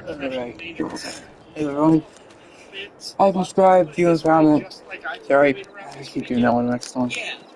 Alright. Hey everyone. Like, subscribe, view, and comment. Sorry, I keep doing that one next time.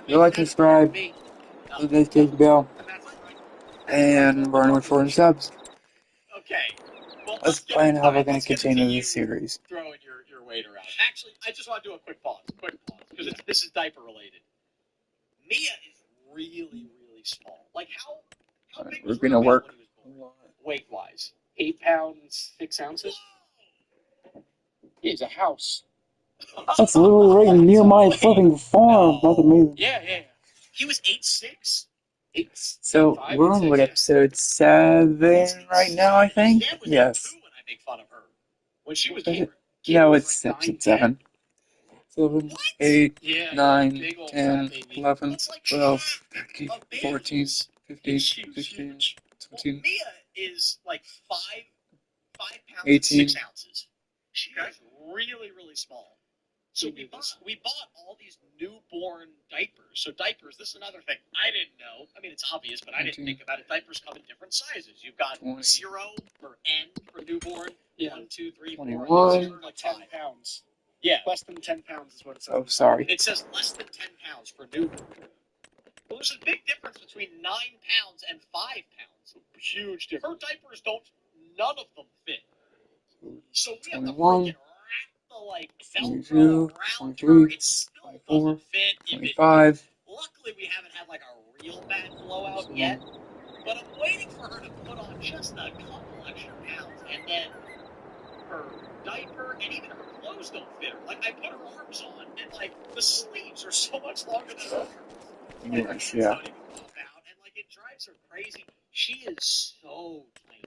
You like, subscribe, hit the notification bell, and we're on 400 subs. Let's plan how we're going to continue this series. Throwing your weight around. Actually, I just want to do a quick pause, because this is diaper related. Mia is really small. Like how big We're was going to Rubio work when he was born? Weight-wise. 8 pounds, 6 ounces. He's a house. That's literally right near my flipping farm. No. Nothing amazing. Yeah. He was 8'6". So, we're on what, episode 7 right now, I think? Yeah, with Yes. 2 when I make fun of her. When she was Is born. it? No, it's episode 7. 7, 8, Yeah, 9, big old 10, fat baby. 11, That's like 12, half 13, of babies. 14, 15, Huge, 16, huge. 17, Mia is like 5 pounds 18. and 6 ounces. She is really small. So we bought all these newborn diapers. So diapers, this is another thing I didn't know. I mean, it's obvious, but I didn't think about it. Diapers come in different sizes. You've got 20. 0 for N for newborn. Yeah. 1, 2, 3, 4, 21. 0, like 10 5. pounds. Yeah. Less than 10 pounds is what it says. Oh, sorry. It says less than 10 pounds for newborn. Well, there's a big difference between 9 pounds and 5 pounds. Huge difference. Her diapers none of them fit. So we have to 21, freaking wrap the, like, 22, Velcro around her. 23, It still 24, doesn't fit. 25. Luckily, we haven't had, like, a real bad blowout yet. But I'm waiting for her to put on just a couple extra pounds. And then her diaper and even her clothes don't fit her. Like, I put her arms on, and, like, the sleeves are so much longer than her arms. Like, her hands don't even pop out, and, like, it drives her crazy. She is so tiny.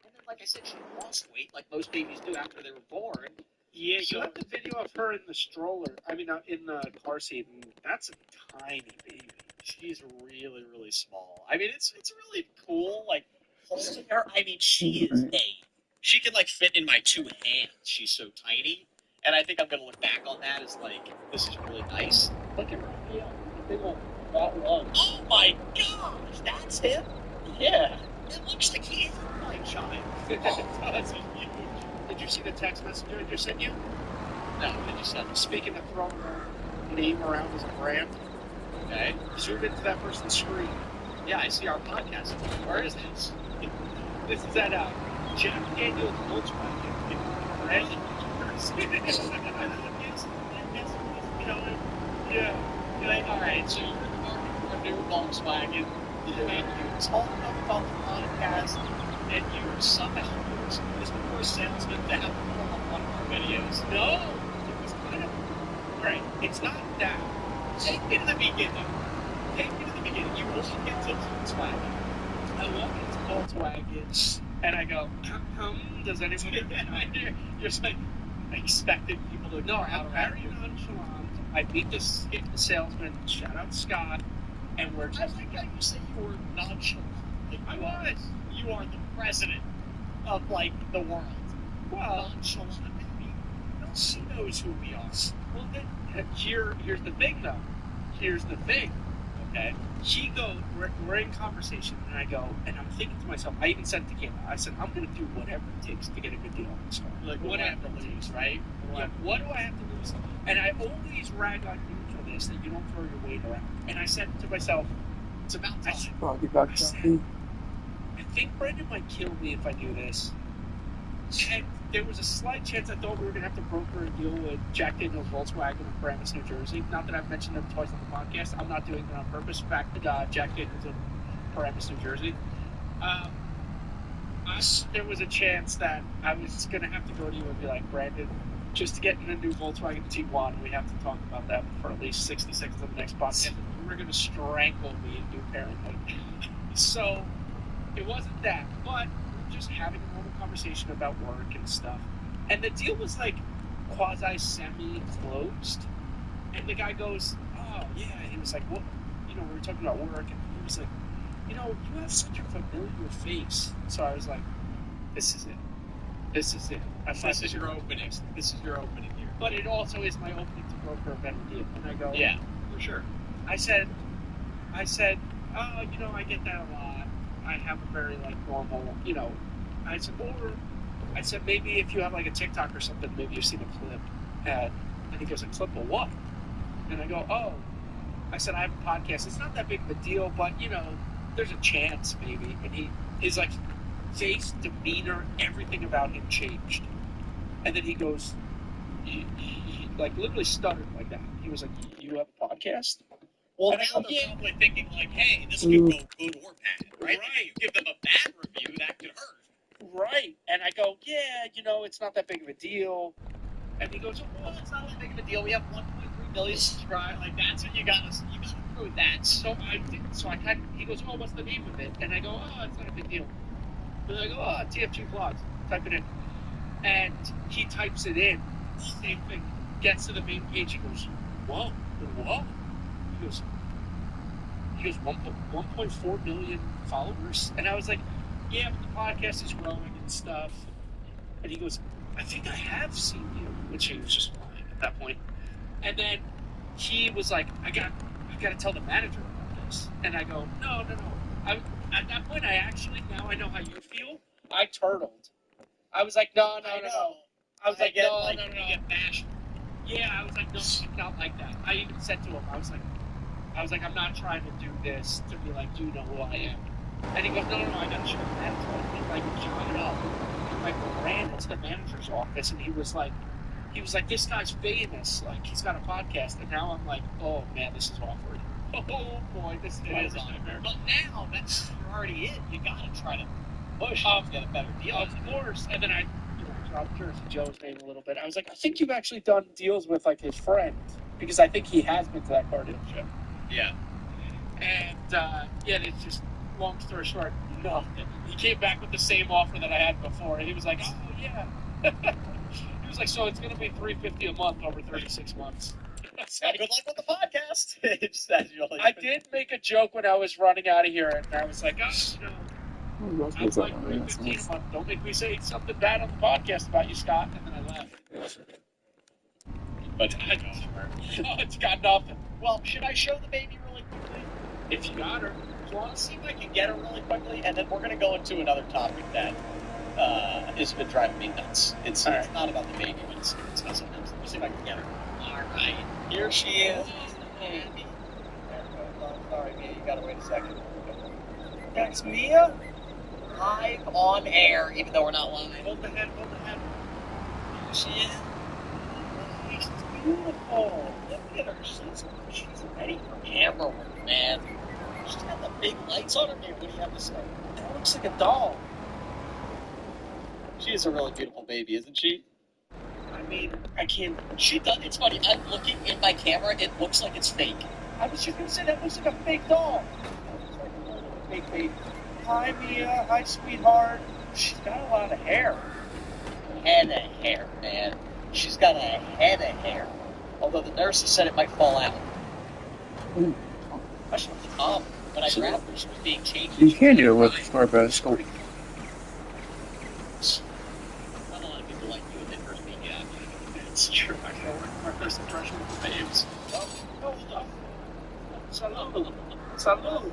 And then, like I said, she lost weight like most babies do after they were born. Yeah, you have the video of her in the stroller. I mean, in the car seat, and that's a tiny baby. She's really small. I mean, it's really cool, like, holding her. I mean, she can, like, fit in my 2 hands. She's so tiny. And I think I'm going to look back on that as, like, this is really nice. Look at Rubio. Big old fat lung. Oh my gosh, that's him? Yeah. It looks like he is my child. That's huge. Did you see the text message I just sent you? No, I just said, Speaking of throwing a name around as a brand, okay. zoom into that person's screen. Yeah, I see our podcast. Where is this? This is at Jack Daniel's Volkswagen in Brandon, New Jersey. Yeah. You're like, all right, so you're in the market for a new Volkswagen, and you told them about the podcast, and you somehow used this poor salesman to have pull up one of our videos. No, it was kind of great. It's not that. Take me to the beginning. You walk into Volkswagen. I walk into Volkswagen and I go, does anyone? You're just like expecting people to No, know how I'm to very nonchalant. I meet the salesman, shout out Scott, and we're I just. like how you say you were nonchalant. Like, I was. You are the president of, like, the world. Well, Nonchalant. I mean, she knows who we are. well, then here's the thing, though. Here's the thing. Okay. We're in conversation, and I go, and I'm thinking to myself, I even said it to Kayla, I said, I'm going to do whatever it takes to get a good deal on this car. Like, what do I have to lose, right? Yeah, what do I have to lose? And I always rag on you for this, that you don't throw your weight around. And I said to myself, It's about time. Probably I said, I think Brendan might kill me if I do this. And there was a slight chance I thought we were going to have to broker a deal with Jack Daniel's Volkswagen in Paramus, New Jersey. Not that I've mentioned them twice on the podcast. I'm not doing it on purpose. In fact, Jack Daniel's in Paramus, New Jersey. There was a chance that I was going to have to go to you and be like, Brandon, just to get in a new Volkswagen Tiguan, we have to talk about that for at least 60 seconds of the next podcast. You were going to strangle me and do parenthood. So it wasn't that, but we were just having a normal conversation about work and stuff. And the deal was like quasi-semi-closed. And the guy goes, oh, yeah. And he was like, well, we were talking about work. And he was like, you have such a familiar face. So I was like, this is it. This is it. This is your opening. This is your opening here. But it also is my opening to broker a better deal. And I go, yeah, for sure. I said, oh, I get that a lot. I have a very, normal, I said, or I said, maybe if you have like a TikTok or something, maybe you've seen a clip. And he goes, a clip of what? And I go, oh. I said, I have a podcast. It's not that big of a deal, but, you know, there's a chance maybe. And his like face, demeanor, everything about him changed. And then he goes, he like literally stuttered like that. He was like, you have a podcast? Well, and now they're probably thinking like, hey, this could go good or bad, right? If you give them a bad review, that could hurt. Right. And I go, yeah, you know, it's not that big of a deal. And he goes, well, it's not that big of a deal. We have 1.3 million subscribers. Like, that's what you got to prove that. So I kind of, he goes, oh, what's the name of it? And I go, oh, it's not a big deal. And I go, oh, TFG Vlogs. Type it in. And he types it in. Same thing. Gets to the main page. He goes, whoa. He goes 1.4 million followers. And I was like, yeah, but the podcast is growing and stuff. And he goes, I think I have seen you, which he was just lying at that point. And then he was like, I got to tell the manager about this. And I go, no. At that point, now I know how you feel. I turtled. I was like, no. I was like, no. You get bashed. Yeah, I was like, no, not like that. I even said to him, I was like, I'm not trying to do this to be like, do you know who I am? And he goes, no, I got to show the manager. And he's like, shut it up. And like, we ran into the manager's office, and he was like, this guy's famous. Like, he's got a podcast. And now I'm like, oh, man, this is awkward. Oh, boy, this is awkward. But now, that's you're already in. You got to try to push to get a better deal. Of course. And then I dropped Jersey Joe's name a little bit. I was like, I think you've actually done deals with, like, his friend. Because I think he has been to that car dealership. Yeah. And, it's just, long story short, nothing. He came back with the same offer that I had before. And he was like, oh, yeah. He was like, so it's going to be $350 a month over 36 months. Good luck with the podcast. I did make a joke when I was running out of here, and I was like, oh, I'm like $315 a month. Don't make me say something bad on the podcast about you, Scott. And then I left. But it's got nothing. Well, should I show the baby really quickly? If you got her. Well, let's see if I can get her really quickly, and then we're going to go into another topic that has been driving me nuts. It's not about the baby, but it's about something else. Let me see if I can get her. All right, here she is. Baby. Sorry, Mia, you gotta wait a second. That's Mia? Live on air, even though we're not live. Hold the head. Here she is. She's beautiful. Look at her. She's ready for camera work, man. She's got the big lights on her here. What do you have to say? That looks like a doll. She is a really beautiful baby, isn't she? I mean, I can't. She does. It's funny. I'm looking in my camera. It looks like it's fake. I was just gonna say that looks like a fake doll. Fake baby. Hi, Mia. Hi, sweetheart. She's got a lot of hair. Head of hair, man. She's got a head of hair. Although the nurses said it might fall out. Especially with the top. When I grabbed her, she was being changed. You can do it with Scorpio Scope. Not a lot of people like you with their first meet. Yeah, it's true. I can work my first impression with the babes. Salud.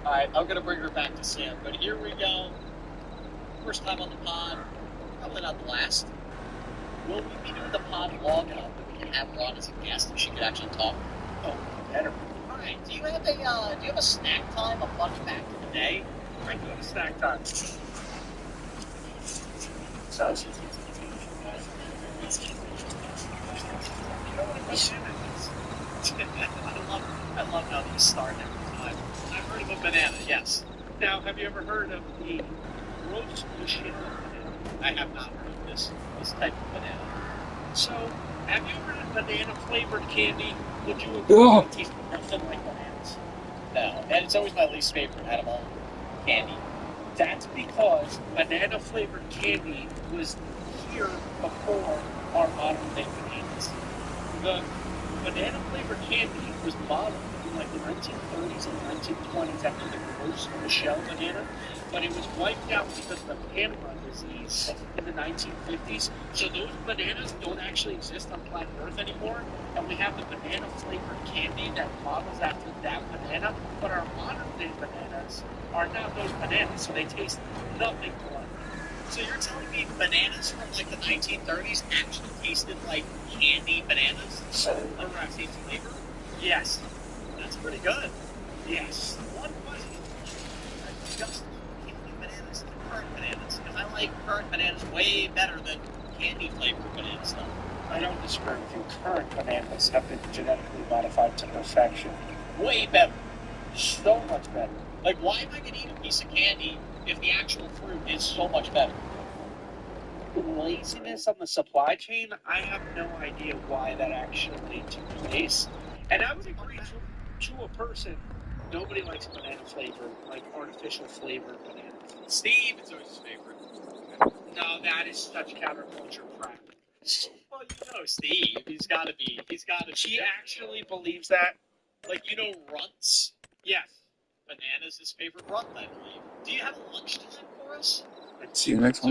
Alright, I'm going to bring her back to Sam. But here we go. First time on the pod. Probably not the last. Will we be doing the pod long enough that we can have her on as a guest and she can actually talk? Oh, better. Alright, do you have a snack time, a fun fact of the day? I do have a snack time. I love how these start every time. I've heard of a banana, yes. Now, have you ever heard of the roast machine banana? I have not heard of this type of banana. So, have you ever had banana flavored candy? Would you taste nothing like bananas? No, and it's always my least favorite out of all candy. That's because banana flavored candy was here before our modern day bananas. The banana flavored candy was modeled in like the 1930s and 1920s after the Gros Michel banana, but it was wiped out because of the Panama disease in the 1950s. So those bananas don't actually exist on planet Earth anymore, and we have the banana flavored candy that models after that banana, but our modern day bananas are not those bananas, so they taste nothing like. So you're telling me bananas from like the 1930s actually tasted like candy bananas? A raspy flavor? Yes. That's pretty good. Yes. One question. Just candy bananas to current bananas, because I like current bananas way better than candy flavored banana stuff. I don't disagree with you. Current bananas have been genetically modified to perfection. Way better. So much better. Like, why am I going to eat a piece of candy if the actual fruit is so much better? Laziness on the supply chain, I have no idea why that actually took place. And I would agree to a person, nobody likes banana flavor, like artificial flavored banana. Steve is always his favorite. No, that is such counterculture crap. Well, you know Steve. He's got to be. She actually believes that. Like, you know Runts? Yes. Banana's his favorite runt, I believe. Do you have a lunch time for us? See you next one.